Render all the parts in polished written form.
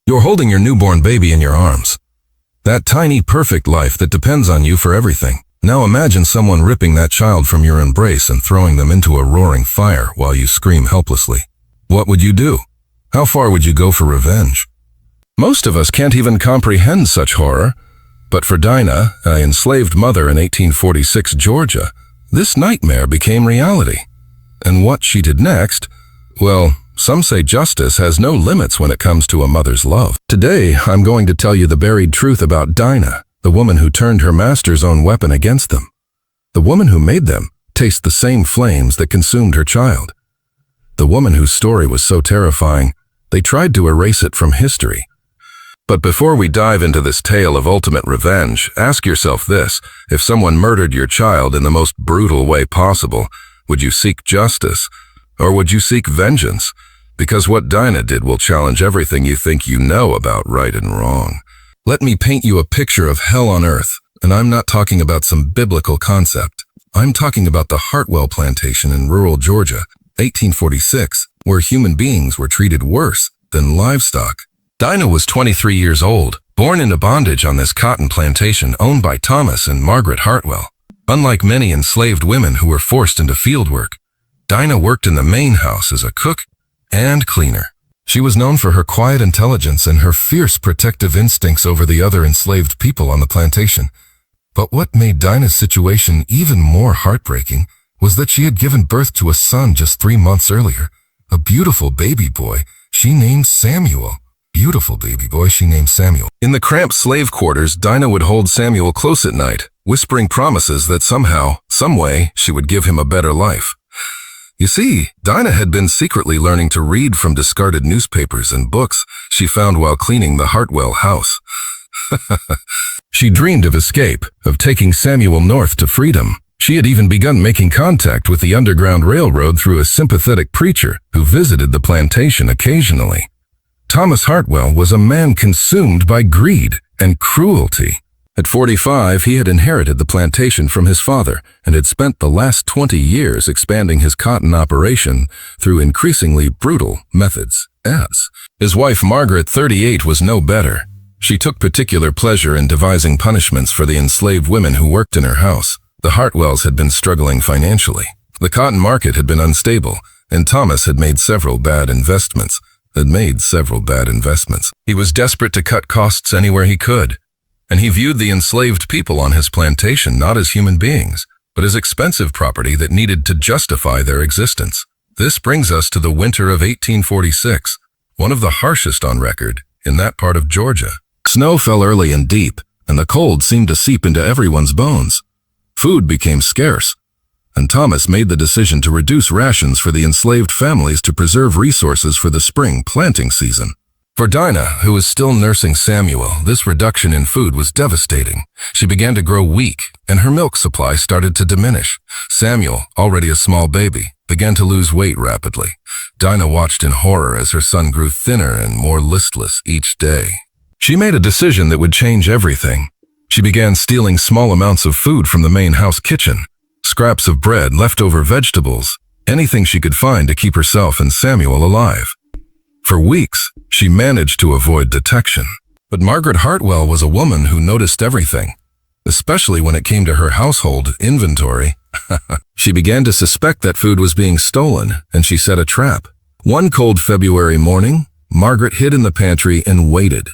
You're holding your newborn baby in your arms. That tiny, perfect life that depends on you for everything. Now imagine someone ripping that child from your embrace and throwing them into a roaring fire while you scream helplessly. What would you do? How far would you go for revenge? Most of us can't even comprehend such horror, but for Dinah, an enslaved mother in 1846 Georgia, this nightmare became reality. And what she did next, well, some say justice has no limits when it comes to a mother's love. Today, I'm going to tell you the buried truth about Dinah, the woman who turned her master's own weapon against them. The woman who made them taste the same flames that consumed her child. The woman whose story was so terrifying, they tried to erase it from history. But before we dive into this tale of ultimate revenge, ask yourself this: if someone murdered your child in the most brutal way possible, would you seek justice, or would you seek vengeance? Because what Dinah did will challenge everything you think you know about right and wrong. Let me paint you a picture of hell on earth, and I'm not talking about some biblical concept. I'm talking about the Hartwell plantation in rural Georgia, 1846, where human beings were treated worse than livestock. Dinah was 23 years old, born into bondage on this cotton plantation owned by Thomas and Margaret Hartwell. Unlike many enslaved women who were forced into field work, Dinah worked in the main house as a cook and cleaner. She was known for her quiet intelligence and her fierce protective instincts over the other enslaved people on the plantation. But what made Dinah's situation even more heartbreaking was that she had given birth to a son just 3 months earlier, a beautiful baby boy she named Samuel. Beautiful baby boy she named Samuel. In the cramped slave quarters, Dinah would hold Samuel close at night, whispering promises that somehow, some way, she would give him a better life. You see, Dinah had been secretly learning to read from discarded newspapers and books she found while cleaning the Hartwell house. She dreamed of escape, of taking Samuel north to freedom. She had even begun making contact with the Underground Railroad through a sympathetic preacher who visited the plantation occasionally. Thomas Hartwell was a man consumed by greed and cruelty. At 45, he had inherited the plantation from his father and had spent the last 20 years expanding his cotton operation through increasingly brutal methods. His wife Margaret, 38, was no better. She took particular pleasure in devising punishments for the enslaved women who worked in her house. The Hartwells had been struggling financially. The cotton market had been unstable, and Thomas had made several bad investments. He was desperate to cut costs anywhere he could, and he viewed the enslaved people on his plantation not as human beings, but as expensive property that needed to justify their existence. This brings us to the winter of 1846, one of the harshest on record in that part of Georgia. Snow fell early and deep, and the cold seemed to seep into everyone's bones. Food became scarce, and Thomas made the decision to reduce rations for the enslaved families to preserve resources for the spring planting season. For Dinah, who was still nursing Samuel, this reduction in food was devastating. She began to grow weak, and her milk supply started to diminish. Samuel, already a small baby, began to lose weight rapidly. Dinah watched in horror as her son grew thinner and more listless each day. She made a decision that would change everything. She began stealing small amounts of food from the main house kitchen. Scraps of bread, leftover vegetables, anything she could find to keep herself and Samuel alive. For weeks, she managed to avoid detection. But Margaret Hartwell was a woman who noticed everything, especially when it came to her household inventory. She began to suspect that food was being stolen, and she set a trap. One cold February morning, Margaret hid in the pantry and waited.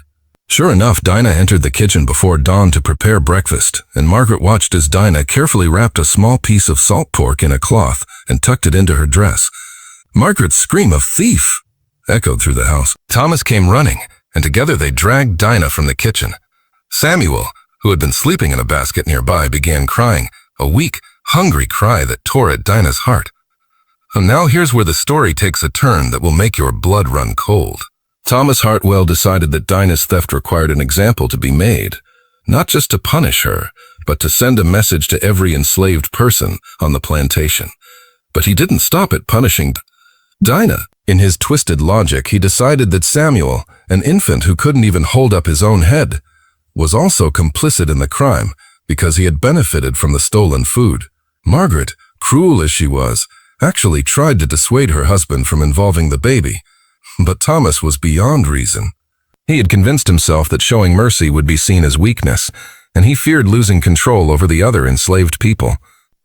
Sure enough, Dinah entered the kitchen before dawn to prepare breakfast, and Margaret watched as Dinah carefully wrapped a small piece of salt pork in a cloth and tucked it into her dress. Margaret's scream of "thief" echoed through the house. Thomas came running, and together they dragged Dinah from the kitchen. Samuel, who had been sleeping in a basket nearby, began crying, a weak, hungry cry that tore at Dinah's heart. And now here's where the story takes a turn that will make your blood run cold. Thomas Hartwell decided that Dinah's theft required an example to be made, not just to punish her, but to send a message to every enslaved person on the plantation. But he didn't stop at punishing Dinah. In his twisted logic, he decided that Samuel, an infant who couldn't even hold up his own head, was also complicit in the crime because he had benefited from the stolen food. Margaret, cruel as she was, actually tried to dissuade her husband from involving the baby. But Thomas was beyond reason. He had convinced himself that showing mercy would be seen as weakness, and he feared losing control over the other enslaved people.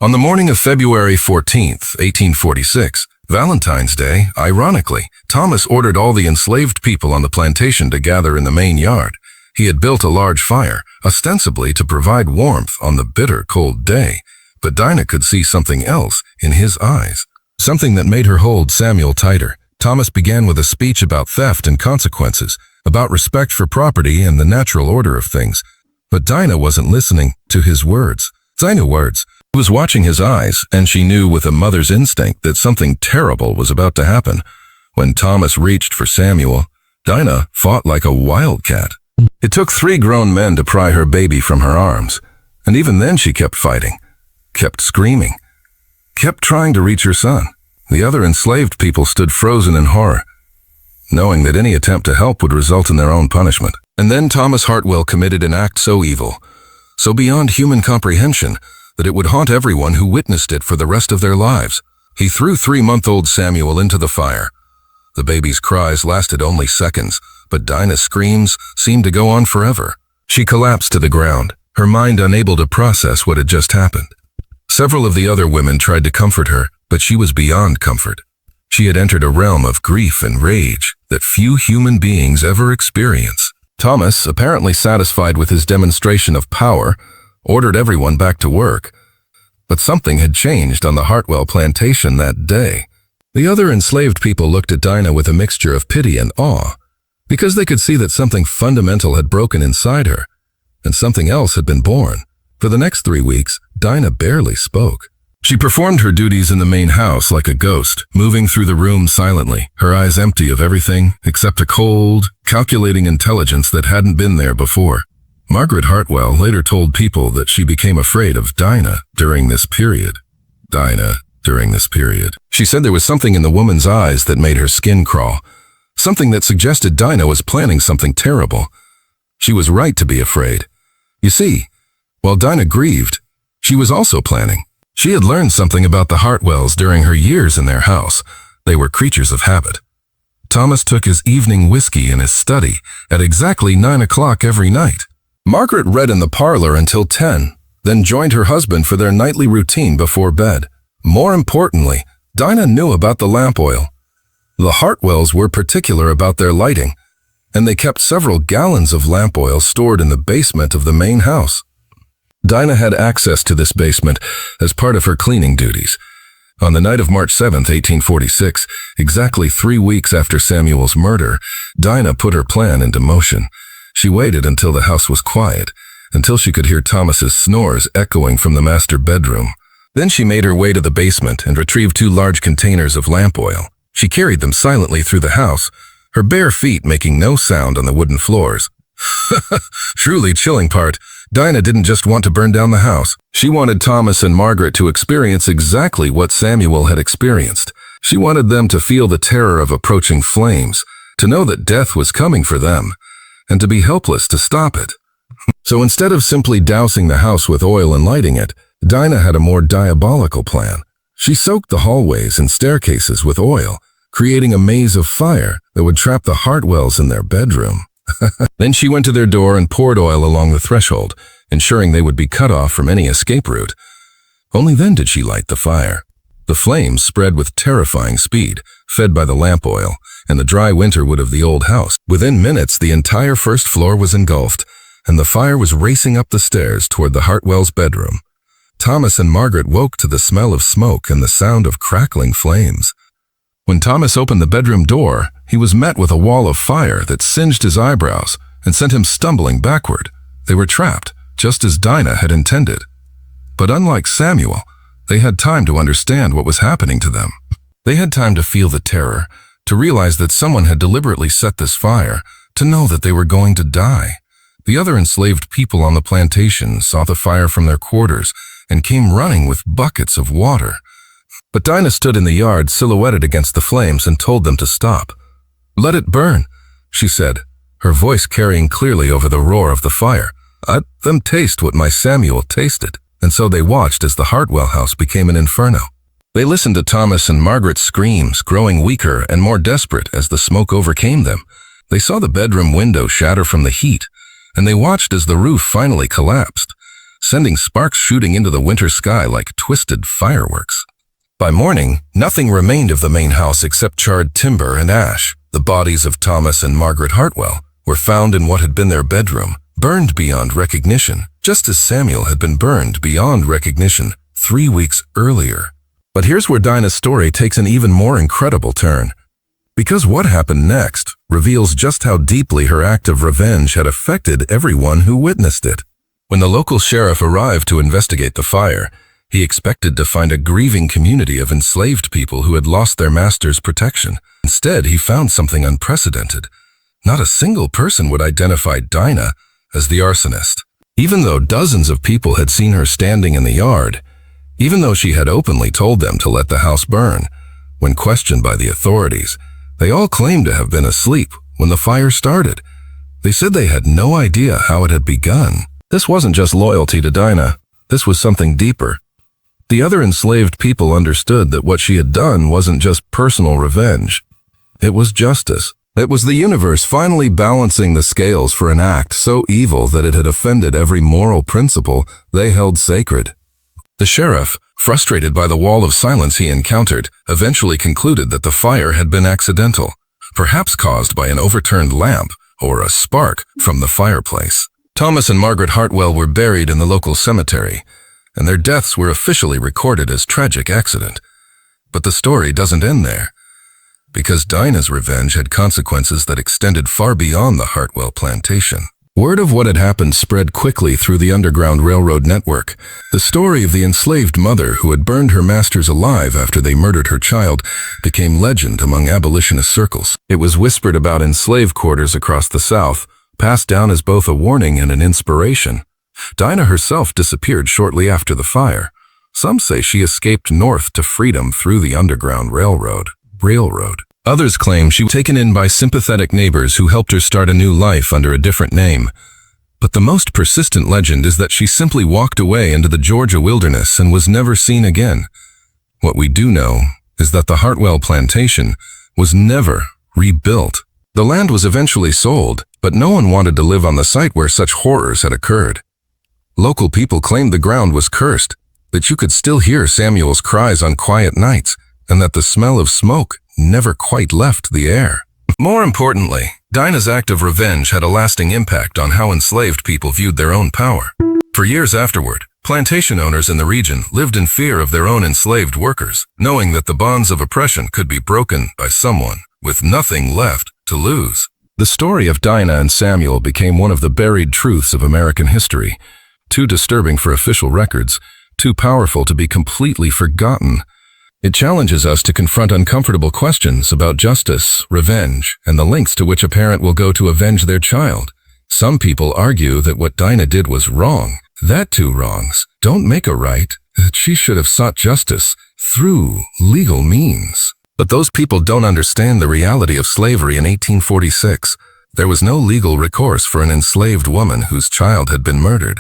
On the morning of February 14th, 1846, Valentine's Day, ironically, Thomas ordered all the enslaved people on the plantation to gather in the main yard. He had built a large fire, ostensibly to provide warmth on the bitter, cold day, but Dinah could see something else in his eyes, something that made her hold Samuel tighter. Thomas began with a speech about theft and consequences, about respect for property and the natural order of things. But Dinah wasn't listening to his words. Dinah's words. She was watching his eyes, and she knew with a mother's instinct that something terrible was about to happen. When Thomas reached for Samuel, Dinah fought like a wildcat. It took 3 grown men to pry her baby from her arms, and even then she kept fighting, kept screaming, kept trying to reach her son. The other enslaved people stood frozen in horror, knowing that any attempt to help would result in their own punishment. And then Thomas Hartwell committed an act so evil, so beyond human comprehension, that it would haunt everyone who witnessed it for the rest of their lives. He threw 3-month-old Samuel into the fire. The baby's cries lasted only seconds, but Dinah's screams seemed to go on forever. She collapsed to the ground, her mind unable to process what had just happened. Several of the other women tried to comfort her, but she was beyond comfort. She had entered a realm of grief and rage that few human beings ever experience. Thomas, apparently satisfied with his demonstration of power, ordered everyone back to work. But something had changed on the Hartwell plantation that day. The other enslaved people looked at Dinah with a mixture of pity and awe, because they could see that something fundamental had broken inside her, and something else had been born. For the next 3 weeks, Dinah barely spoke. She performed her duties in the main house like a ghost, moving through the room silently, her eyes empty of everything except a cold, calculating intelligence that hadn't been there before. Margaret Hartwell later told people that she became afraid of Dinah during this period. She said there was something in the woman's eyes that made her skin crawl, something that suggested Dinah was planning something terrible. She was right to be afraid. You see, while Dinah grieved, she was also planning. She had learned something about the Hartwells during her years in their house. They were creatures of habit. Thomas took his evening whiskey in his study at exactly 9 o'clock every night. Margaret read in the parlor until 10, then joined her husband for their nightly routine before bed. More importantly, Dinah knew about the lamp oil. The Hartwells were particular about their lighting, and they kept several gallons of lamp oil stored in the basement of the main house. Dinah had access to this basement as part of her cleaning duties. On the night of March 7, 1846, exactly 3 weeks after Samuel's murder, Dinah put her plan into motion. She waited until the house was quiet, until she could hear Thomas's snores echoing from the master bedroom. Then she made her way to the basement and retrieved 2 large containers of lamp oil. She carried them silently through the house, her bare feet making no sound on the wooden floors. Truly chilling part, Dinah didn't just want to burn down the house. She wanted Thomas and Margaret to experience exactly what Samuel had experienced. She wanted them to feel the terror of approaching flames, to know that death was coming for them, and to be helpless to stop it. So instead of simply dousing the house with oil and lighting it, Dinah had a more diabolical plan. She soaked the hallways and staircases with oil, creating a maze of fire that would trap the Hartwells in their bedroom. Then she went to their door and poured oil along the threshold, ensuring they would be cut off from any escape route. Only then did she light the fire. The flames spread with terrifying speed, fed by the lamp oil and the dry winter wood of the old house. Within minutes, the entire first floor was engulfed, and the fire was racing up the stairs toward the Hartwells' bedroom. Thomas and Margaret woke to the smell of smoke and the sound of crackling flames. When Thomas opened the bedroom door, he was met with a wall of fire that singed his eyebrows and sent him stumbling backward. They were trapped, just as Dinah had intended. But unlike Samuel, they had time to understand what was happening to them. They had time to feel the terror, to realize that someone had deliberately set this fire, to know that they were going to die. The other enslaved people on the plantation saw the fire from their quarters and came running with buckets of water. But Dinah stood in the yard silhouetted against the flames and told them to stop. "Let it burn," she said, her voice carrying clearly over the roar of the fire. "Let them taste what my Samuel tasted." And so they watched as the Hartwell house became an inferno. They listened to Thomas and Margaret's screams, growing weaker and more desperate as the smoke overcame them. They saw the bedroom window shatter from the heat, and they watched as the roof finally collapsed, sending sparks shooting into the winter sky like twisted fireworks. By morning, nothing remained of the main house except charred timber and ash. The bodies of Thomas and Margaret Hartwell were found in what had been their bedroom, burned beyond recognition, just as Samuel had been burned beyond recognition 3 weeks earlier. But here's where Dinah's story takes an even more incredible turn. Because what happened next reveals just how deeply her act of revenge had affected everyone who witnessed it. When the local sheriff arrived to investigate the fire, he expected to find a grieving community of enslaved people who had lost their master's protection. Instead, he found something unprecedented. Not a single person would identify Dinah as the arsonist. Even though dozens of people had seen her standing in the yard, even though she had openly told them to let the house burn, when questioned by the authorities, they all claimed to have been asleep when the fire started. They said they had no idea how it had begun. This wasn't just loyalty to Dinah. This was something deeper. The other enslaved people understood that what she had done wasn't just personal revenge. It was justice. It was the universe finally balancing the scales for an act so evil that it had offended every moral principle they held sacred. The sheriff, frustrated by the wall of silence he encountered, eventually concluded that the fire had been accidental, perhaps caused by an overturned lamp or a spark from the fireplace. Thomas and Margaret Hartwell were buried in the local cemetery, and their deaths were officially recorded as tragic accident. But the story doesn't end there, because Dinah's revenge had consequences that extended far beyond the Hartwell plantation. Word of what had happened spread quickly through the Underground Railroad network. The story of the enslaved mother who had burned her masters alive after they murdered her child became legend among abolitionist circles. It was whispered about in slave quarters across the South, passed down as both a warning and an inspiration. Dinah herself disappeared shortly after the fire. Some say she escaped north to freedom through the Underground Railroad. Others claim she was taken in by sympathetic neighbors who helped her start a new life under a different name. But the most persistent legend is that she simply walked away into the Georgia wilderness and was never seen again. What we do know is that the Hartwell plantation was never rebuilt. The land was eventually sold, but no one wanted to live on the site where such horrors had occurred. Local people claimed the ground was cursed, that you could still hear Samuel's cries on quiet nights, and that the smell of smoke never quite left the air. More importantly, Dinah's act of revenge had a lasting impact on how enslaved people viewed their own power. For years afterward, plantation owners in the region lived in fear of their own enslaved workers, knowing that the bonds of oppression could be broken by someone with nothing left to lose. The story of Dinah and Samuel became one of the buried truths of American history, too disturbing for official records, too powerful to be completely forgotten. It challenges us to confront uncomfortable questions about justice, revenge, and the lengths to which a parent will go to avenge their child. Some people argue that what Dinah did was wrong, that two wrongs don't make a right, that she should have sought justice through legal means. But those people don't understand the reality of slavery in 1846. There was no legal recourse for an enslaved woman whose child had been murdered.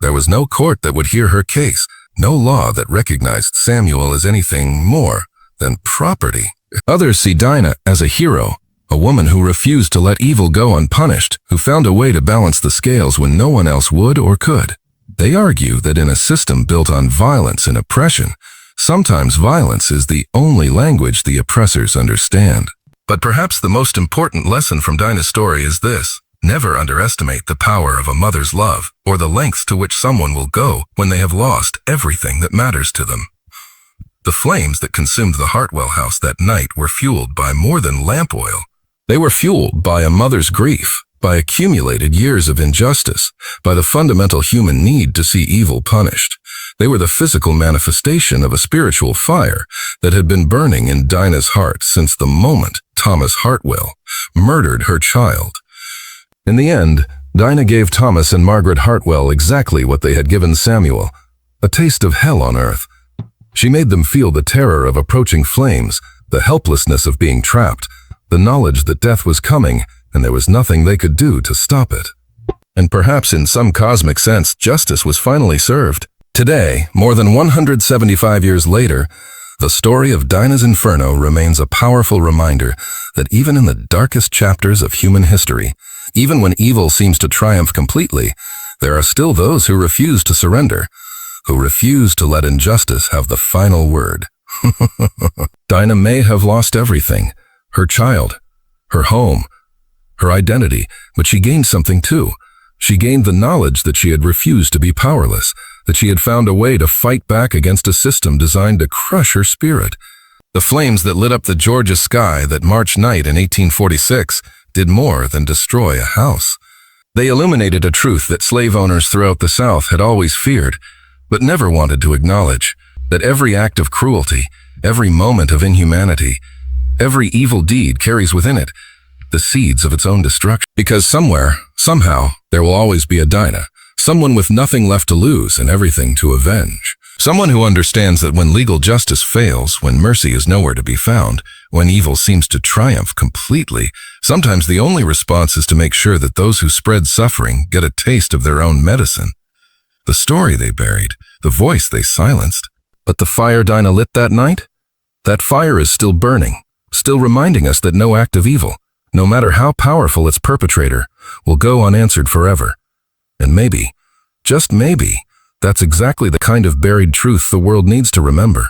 There was no court that would hear her case. No law that recognized Samuel as anything more than property. Others see Dinah as a hero, a woman who refused to let evil go unpunished, who found a way to balance the scales when no one else would or could. They argue that in a system built on violence and oppression, sometimes violence is the only language the oppressors understand. But perhaps the most important lesson from Dinah's story is this: never underestimate the power of a mother's love or the lengths to which someone will go when they have lost everything that matters to them. The flames that consumed the Hartwell house that night were fueled by more than lamp oil. They were fueled by a mother's grief, by accumulated years of injustice, by the fundamental human need to see evil punished. They were the physical manifestation of a spiritual fire that had been burning in Dinah's heart since the moment Thomas Hartwell murdered her child. In the end, Dinah gave Thomas and Margaret Hartwell exactly what they had given Samuel, a taste of hell on earth. She made them feel the terror of approaching flames, the helplessness of being trapped, the knowledge that death was coming and there was nothing they could do to stop it. And perhaps in some cosmic sense, justice was finally served. Today, more than 175 years later, The story of Dinah's Inferno remains a powerful reminder that even in the darkest chapters of human history, even when evil seems to triumph completely, there are still those who refuse to surrender, who refuse to let injustice have the final word. Dinah may have lost everything, her child, her home, her identity, but she gained something too. She gained the knowledge that she had refused to be powerless, that she had found a way to fight back against a system designed to crush her spirit. The flames that lit up the Georgia sky that March night in 1846 did more than destroy a house. They illuminated a truth that slave owners throughout the South had always feared, but never wanted to acknowledge, that every act of cruelty, every moment of inhumanity, every evil deed carries within it the seeds of its own destruction. Because somewhere, somehow, there will always be a Dinah, someone with nothing left to lose and everything to avenge. Someone who understands that when legal justice fails, when mercy is nowhere to be found, when evil seems to triumph completely, sometimes the only response is to make sure that those who spread suffering get a taste of their own medicine. The story they buried, the voice they silenced. But the fire Dinah lit that night? That fire is still burning, still reminding us that no act of evil, no matter how powerful its perpetrator, will go unanswered forever. And maybe, just maybe, that's exactly the kind of buried truth the world needs to remember.